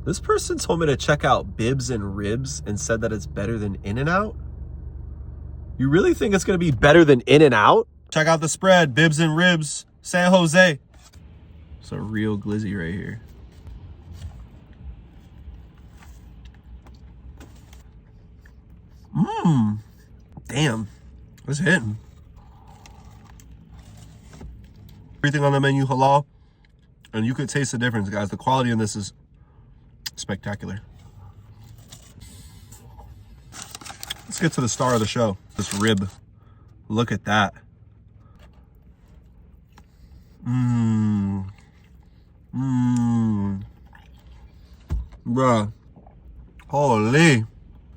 This person told me to check out Bibs and Ribs and said that it's better than In-N-Out. You really think it's going to be better than In-N-Out? Check out the spread, Bibs and Ribs, San Jose. It's a real glizzy right here. Damn, it's hitting. Everything on the menu halal, and you could taste the difference, guys. The quality in this is spectacular. Let's get to the star of the show, this rib. Look at that. Bruh. Holy.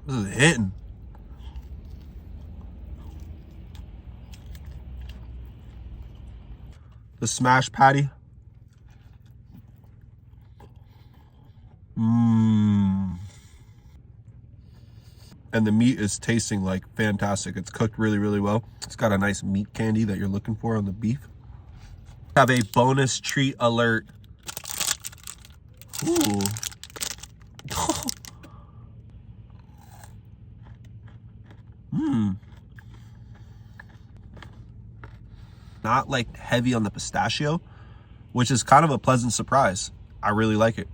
This is hitting. The smash patty. And the meat is tasting like fantastic. It's cooked really, really well. It's got a nice meat candy that you're looking for on the beef. Have a bonus treat alert. Ooh. Not like heavy on the pistachio, which is kind of a pleasant surprise. I really like it.